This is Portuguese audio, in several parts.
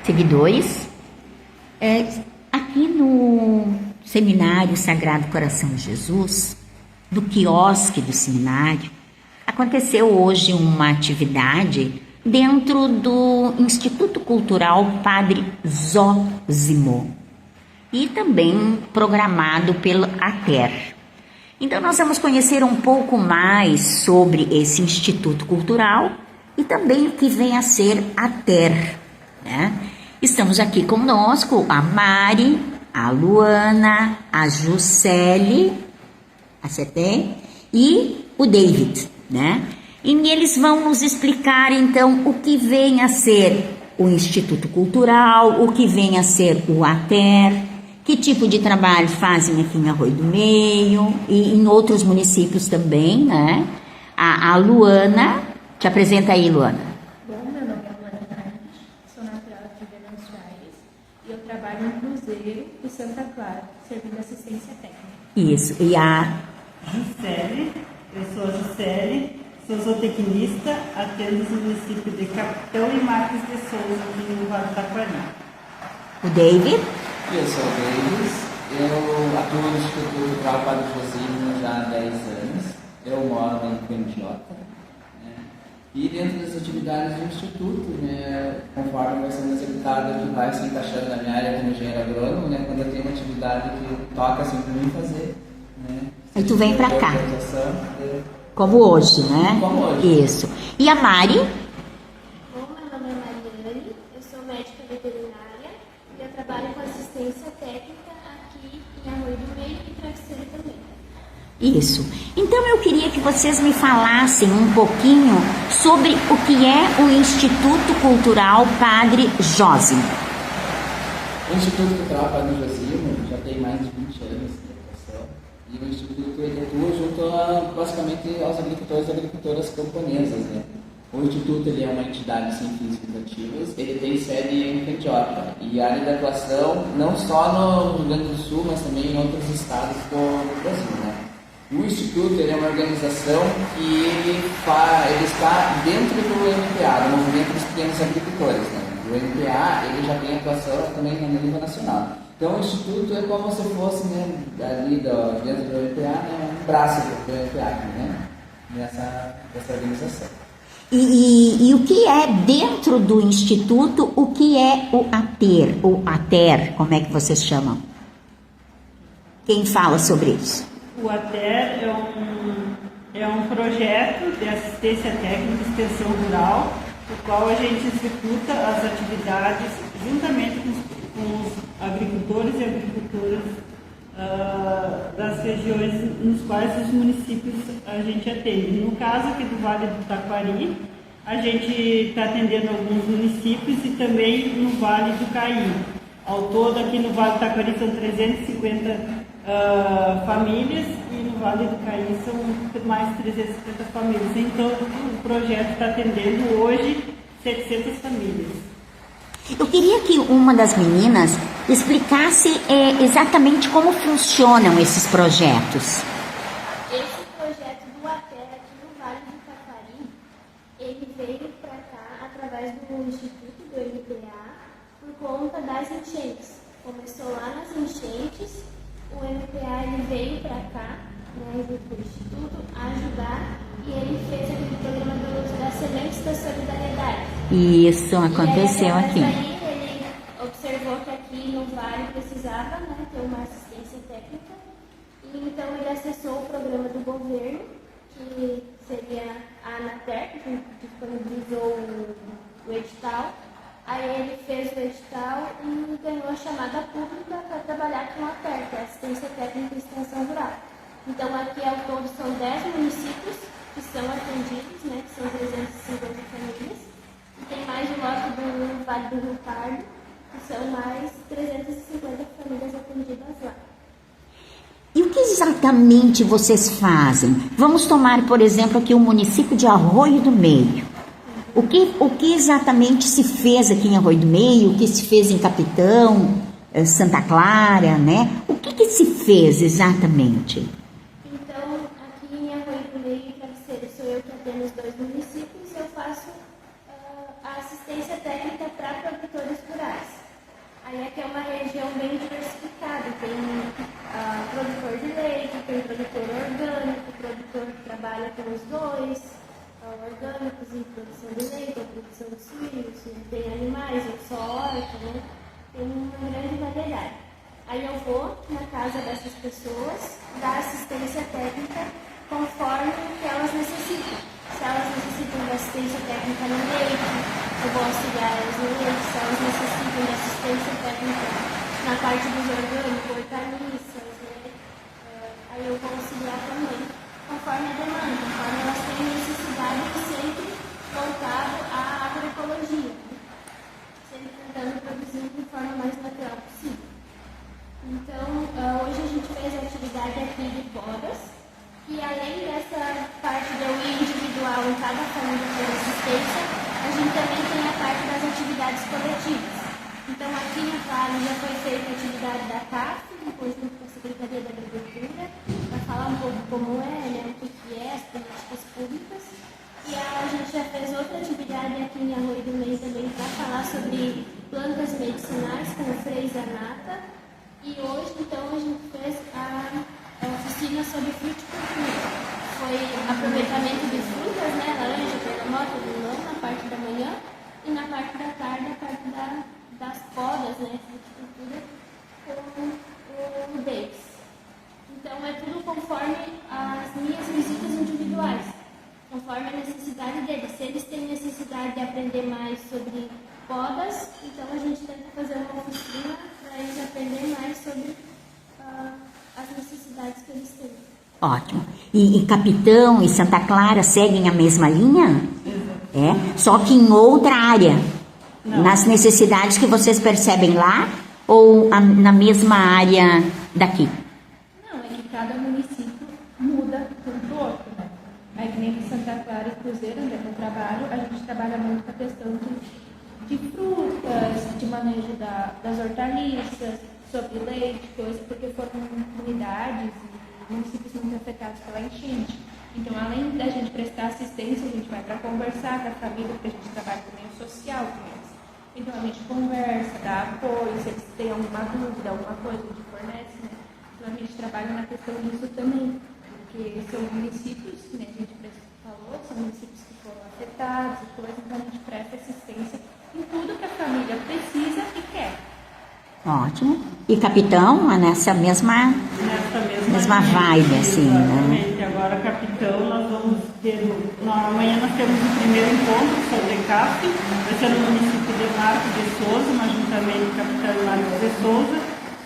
seguidores. Aqui no Seminário Sagrado Coração de Jesus, do quiosque do seminário, aconteceu hoje uma atividade dentro do Instituto Cultural Padre Zósimo e também programado pelo ATER. Então nós vamos conhecer um pouco mais sobre esse Instituto Cultural e também o que vem a ser ATER, né? Estamos aqui conosco a Mari, a Luana, a Juscelie, acertei, e o David, né? E eles vão nos explicar então o que vem a ser o Instituto Cultural, o que vem a ser o ATER, que tipo de trabalho fazem aqui em Arroio do Meio e em outros municípios também, né? A Luana, te apresenta aí, Luana. Bom, meu nome é Luana Nardes, sou natural de Venâncio Aires e eu trabalho no Cruzeiro de Santa Clara, servindo assistência técnica. Isso, e a Juscelie, eu sou a Juscelie, sou zootecnista, atendo no município de Capitão e Marques de Souza, aqui no Vale do Taquari. o David. Eu sou o Davis, eu atuo no Instituto Cultural Padre Josino já há 10 anos, eu moro em Candiota, né? E dentro das atividades do Instituto, né, conforme vai sendo executada, que vai se encaixando na minha área como engenheiro agrônomo, né, quando eu tenho uma atividade que toca assim para mim fazer, né? Aí tu vem pra cá. Eu... Como hoje, né? Como hoje. Isso. E a Mari? Bom, meu nome é Mariane, eu sou médica veterinária e eu trabalho com assistência técnica aqui em Arroio do Meio e Travesseiro também. Isso. Então eu queria que vocês me falassem um pouquinho sobre o que é o Instituto Cultural Padre Josimo. O Instituto Cultural Padre Josimo já tem mais de 20 anos de atuação e o Instituto ele atua junto basicamente aos agricultores e agricultoras camponesas, né? O Instituto ele é uma entidade sem fins lucrativos, ele tem sede em Candiota e área de atuação não só no Rio Grande do Sul, mas também em outros estados do Brasil, né? O Instituto ele é uma organização que ele está dentro do MPA, do Movimento dos Pequenos Agricultores, né? O MPA ele já tem atuação também no nível nacional. Então o Instituto é como se fosse, né, ali dentro do MPA, né, um braço do MPA, né, dessa organização. E o que é dentro do Instituto, o que é o ATER, como é que vocês chamam? Quem fala sobre isso? O ATER é um projeto de assistência técnica e extensão rural, no qual a gente executa as atividades juntamente com os agricultores e agricultoras das regiões nos quais os municípios a gente atende. No caso aqui do Vale do Taquari, a gente está atendendo alguns municípios e também no Vale do Caí. Ao todo aqui no Vale do Taquari são 350 famílias e no Vale do Caí são mais 350 famílias. Então o projeto está atendendo hoje 700 famílias. Eu queria que uma das meninas explicasse exatamente como funcionam esses projetos. Esse projeto do ATER aqui no Vale do Taquari, ele veio para cá através do Instituto do MPA por conta das enchentes. Começou lá nas enchentes, o MPA ele veio para cá, né, junto com o Instituto, ajudar e ele fez aquele programa das sementes da solidariedade. Isso aconteceu aqui. Daí ele observou que aqui no Vale precisava, né, ter uma assistência técnica e então ele acessou o programa do governo, que seria a ANATER, que disponibilizou o edital. Aí ele fez o edital e ganhou a chamada pública para trabalhar com a ATER, que é Assistência Técnica e Extensão Rural. Então aqui ao todo são 10 municípios que são atendidos, né, que são 350 famílias. E tem mais um lote do Vale do Rio Pardo, que são mais 350 famílias atendidas lá. E o que exatamente vocês fazem? Vamos tomar, por exemplo, aqui o município de Arroio do Meio. O que exatamente se fez aqui em Arroio do Meio, o que se fez em Capitão, Santa Clara, né? O que se fez exatamente? Então, aqui em Arroio do Meio e Travesseiro, sou eu que atendo os dois municípios, eu faço a assistência técnica para produtores rurais. região bem diversificada. Tem produtor de leite, tem produtor orgânico, produtor que trabalha com os dois, orgânicos e produção de leite, produção de suínos, tem animais, só horta, né? Tem uma grande variedade. Aí eu vou na casa dessas pessoas, dar assistência técnica conforme o que elas necessitam. Se elas necessitam de assistência técnica no leite, eu vou auxiliar elas no leite. Se elas necessitam de assistência técnica na parte dos orgânicos, hortaliças, né? Aí eu vou auxiliar também, conforme a demanda, conforme elas têm necessidade, sempre voltado à agroecologia, sempre tentando produzir de forma mais natural possível. Então, hoje a gente fez a atividade aqui de podas, e além dessa parte do individual em cada família ter assistência, a gente também tem a parte das atividades coletivas. Então, aqui na Vale já foi feita a atividade da CAF, em conjunto com a Secretaria da Agricultura, para falar um pouco como é, né, o que é as políticas públicas. E a gente já fez outra atividade aqui em Arroio do Meio também para falar sobre plantas medicinais com o Frei Zanata. E hoje, então, a gente fez a oficina sobre fruticultura. Foi aproveitamento de frutas, né, laranja, bergamota, limão, na parte da manhã, e na parte da tarde, a parte das podas, né, fruticultura, com o Davis. Então, é tudo conforme as minhas visitas individuais, conforme a necessidade deles. Se eles têm necessidade de aprender mais sobre podas, então a gente tenta fazer uma oficina para eles aprenderem mais sobre as necessidades que eles têm. Ótimo. E Capitão e Santa Clara seguem a mesma linha? É? Só que em outra área? Não. Nas necessidades que vocês percebem lá ou na mesma área daqui? Não, é que cada município muda de um para o outro, né? Aí que nem em Santa Clara e Cruzeiro, onde eu trabalho, a gente trabalha muito com a questão de frutas, de manejo das hortaliças, sobre leite, coisa, porque foram comunidades e municípios muito afetados pela enchente. Então, além da gente prestar assistência, a gente vai para conversar com a família, porque a gente trabalha com o meio social com eles. Então, a gente conversa, dá apoio, se eles têm alguma dúvida, alguma coisa, a gente fornece, né? Então, a gente trabalha na questão disso também, porque são municípios, né, a gente falou, são municípios que foram afetados e coisa, então a gente presta assistência em tudo que a família precisa e quer. Ótimo. E Capitão, é nessa mesma vibe, assim, exatamente. né? Agora, Capitão, nós vamos ter, amanhã nós temos o primeiro encontro sobre CAP, vai ser no município de Marcos de Souza, um ajuntamento Capitão e Marcos de Souza,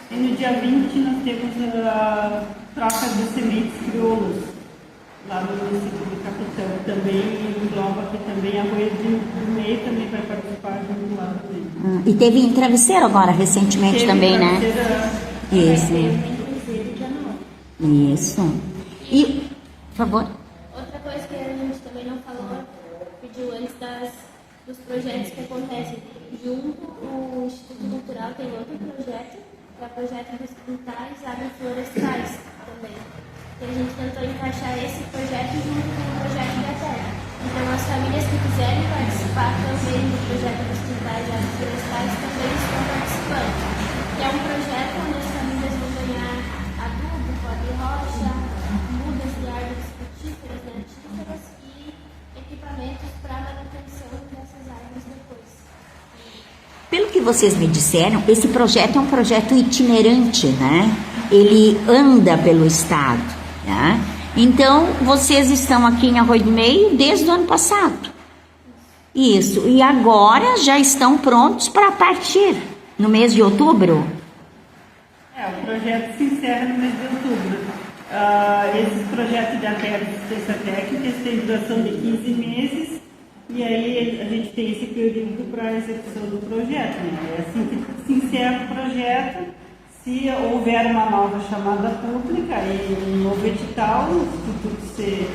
e no dia 20 nós temos a troca de sementes crioulos, lá no município de Capitão. Também engloba aqui também a Arroio do Meio, também vai participar junto lá também. E teve em Travesseiro agora, recentemente também, né? Isso. Isso. E, por favor. Outra coisa que a gente também não falou, pediu antes dos projetos que acontecem junto, o Instituto Cultural tem outro projeto, que é o projeto dos quintais agroflorestais também. E a gente tentou encaixar esse projeto junto com o projeto da terra. Então, as famílias que quiserem participar também do projeto dos quintais agroflorestais também estão participando. Que é um projeto onde as famílias vão ganhar adubo, pó de rocha, mudas de árvores frutíferas, natíferas e equipamentos para manutenção dessas árvores depois. Pelo que vocês me disseram, esse projeto é um projeto itinerante, né? Ele anda pelo estado, né? Então, vocês estão aqui em Arroio do Meio desde o ano passado. Isso. E agora já estão prontos para partir no mês de outubro? O projeto se encerra no mês de outubro. Esses projetos de terra de assistência técnica têm duração de 15 meses e aí a gente tem esse período para a execução do projeto. Né? É assim que se encerra o projeto. Se houver uma nova chamada pública e um novo edital, o Instituto se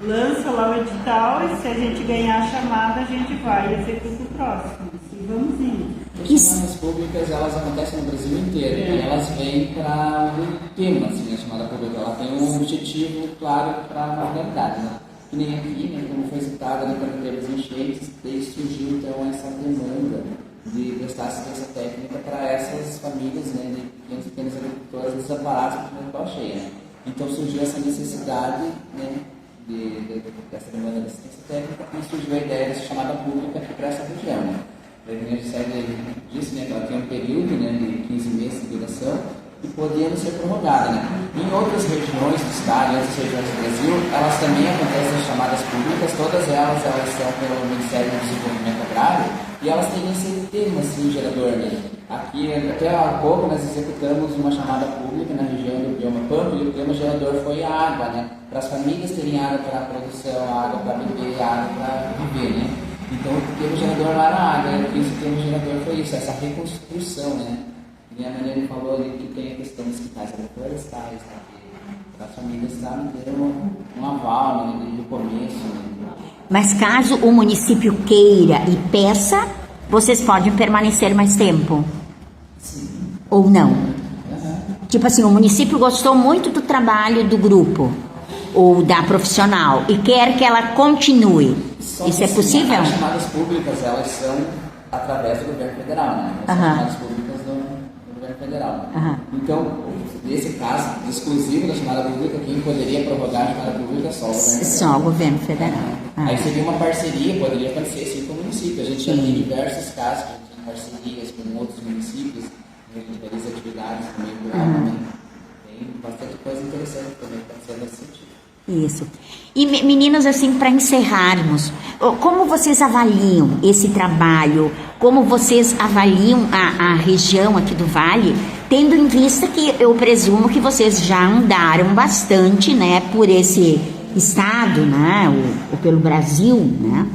lança lá o edital e se a gente ganhar a chamada, a gente vai e executa o próximo. Assim vamos indo. As chamadas públicas, elas acontecem no Brasil inteiro, e elas vêm para um tema, assim, a chamada pública. Ela tem um objetivo claro para a realidade, né? Que nem aqui, né, como foi citado, né, quando teve as enchentes, daí surgiu então essa demanda de prestar assistência técnica para essas famílias, né, de pequenos agricultores desamparados por pau cheia. Né? Então surgiu essa necessidade, né, dessa demanda de assistência técnica e surgiu a ideia dessa chamada pública aqui para essa região. Né? A gente disse, né, que ela tem um período, né, de 15 meses de duração e podendo ser prorrogada. Né? Em outras regiões do estado, em outras regiões do Brasil, elas também acontecem as chamadas públicas, todas elas são pelo Ministério do Desenvolvimento Agrário e elas têm esse tema, assim, gerador. Né? Aqui, até há pouco, nós executamos uma chamada pública na região do bioma Pampa e o tema gerador foi a água, né? Para as famílias terem água para a produção, água para beber, água para viver. Né? Então, o tema gerador não era a água, e o tema gerador foi isso, essa reconstrução, né? E a Mariana falou ali que tem a questão dos hospitais agroforestais, tá? Para as famílias terem um aval, né, desde o começo. Né? Mas caso o município queira e peça, vocês podem permanecer mais tempo? Sim. Ou não? Uhum. Tipo assim, o município gostou muito do trabalho do grupo ou da profissional e quer que ela continue. Isso é possível? As chamadas públicas, elas são através do governo federal, né? As chamadas públicas do governo federal. Então, nesse caso exclusivo da chamada pública, quem poderia prorrogar a chamada pública é só o governo federal. Só o governo federal. Aí seria uma parceria, poderia acontecer sim com o município. A gente já tem diversos casos, a gente tem parcerias com outros municípios, a gente realiza atividades no meio rural também. Tem bastante coisa interessante também acontecendo nesse sentido. Isso. E meninas, assim, para encerrarmos, como vocês avaliam esse trabalho? Como vocês avaliam a região aqui do Vale, tendo em vista que eu presumo que vocês já andaram bastante, né, por esse estado, né, ou pelo Brasil, né?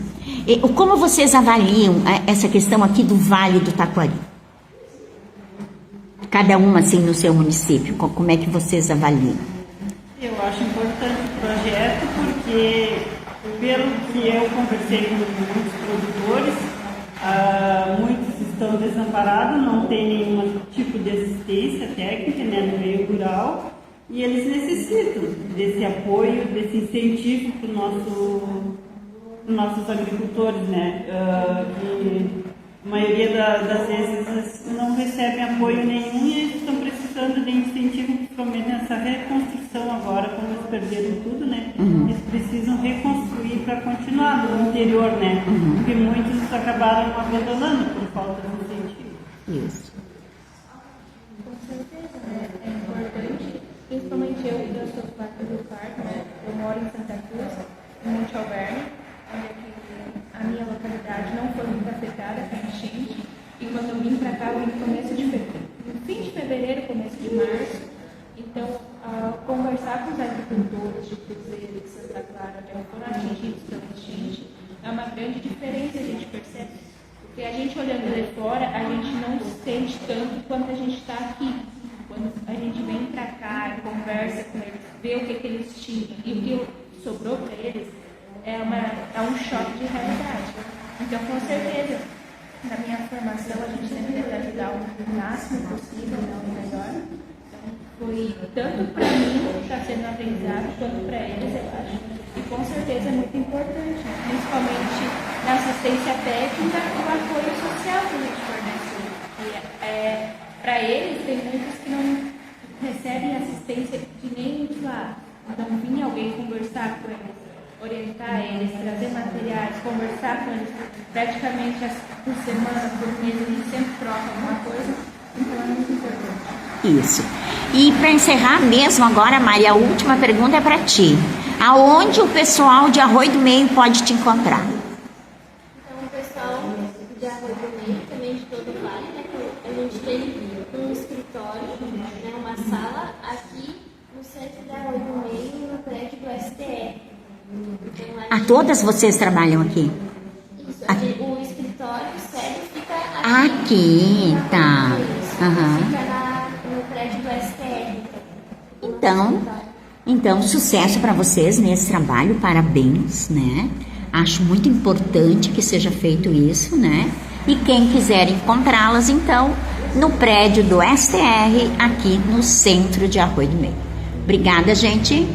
E como vocês avaliam essa questão aqui do Vale do Taquari? Cada uma, assim, no seu município, como é que vocês avaliam? Eu acho importante o projeto porque, pelo que eu conversei com muitos produtores, muitos estão desamparados, não tem nenhum tipo de assistência técnica, né, no meio rural, e eles necessitam desse apoio, desse incentivo para os nossos agricultores, né, que a maioria das vezes não recebem apoio nenhum e eles estão precisando de incentivo, principalmente nessa reconstrução agora, como eles perderam tudo, né? Eles precisam reconstruir para continuar no interior, né? Porque muitos acabaram abandonando por falta de incentivo. Isso. Com certeza, né? É importante, principalmente eu sou parte do parque, né? Eu moro em Santa Cruz, em Monte Alverne, onde a minha localidade não foi muito afetada com a enchente, e quando eu vim para cá, eu vim no começo de fevereiro. No fim de fevereiro, começo de março, então, conversar com os agricultores de Cruzeiro, de Santa Clara, onde foram atingidos pela enchente, é uma grande diferença, a gente percebe. Porque a gente olhando de fora, a gente não sente tanto quanto a gente está aqui. Quando a gente vem para cá, conversa com eles, vê o que eles tinham e o que sobrou para eles, é um choque de realidade. Então, com certeza, na minha formação, a gente sempre tenta ajudar o máximo possível, não o melhor. Então, foi tanto para mim, que está sendo aprendizado, quanto para eles, eu acho. E com certeza é muito importante, principalmente na assistência técnica e o apoio social que a gente fornece. Para eles, tem muitos que não recebem assistência de nenhum lado. Então, vinha alguém conversar com eles, orientar eles, trazer materiais, conversar com eles praticamente por semana, por mês, a gente sempre troca alguma coisa, então é muito importante. Isso. E para encerrar mesmo agora, Maria, a última pergunta é para ti. Aonde o pessoal de Arroio do Meio pode te encontrar? Então, o pessoal de Arroio do Meio, também de todo o Vale, né, a gente tem um escritório, né, uma sala aqui no centro de Arroio do Meio, no prédio do STR. Então, Todas vocês trabalham aqui? Isso, o escritório, o sede fica aqui. Tá. Fica no prédio do STR. Então, sucesso para vocês nesse trabalho, parabéns, né? Acho muito importante que seja feito isso, né? E quem quiser encontrá-las, então, no prédio do STR, aqui no centro de Arroio do Meio. Obrigada, gente.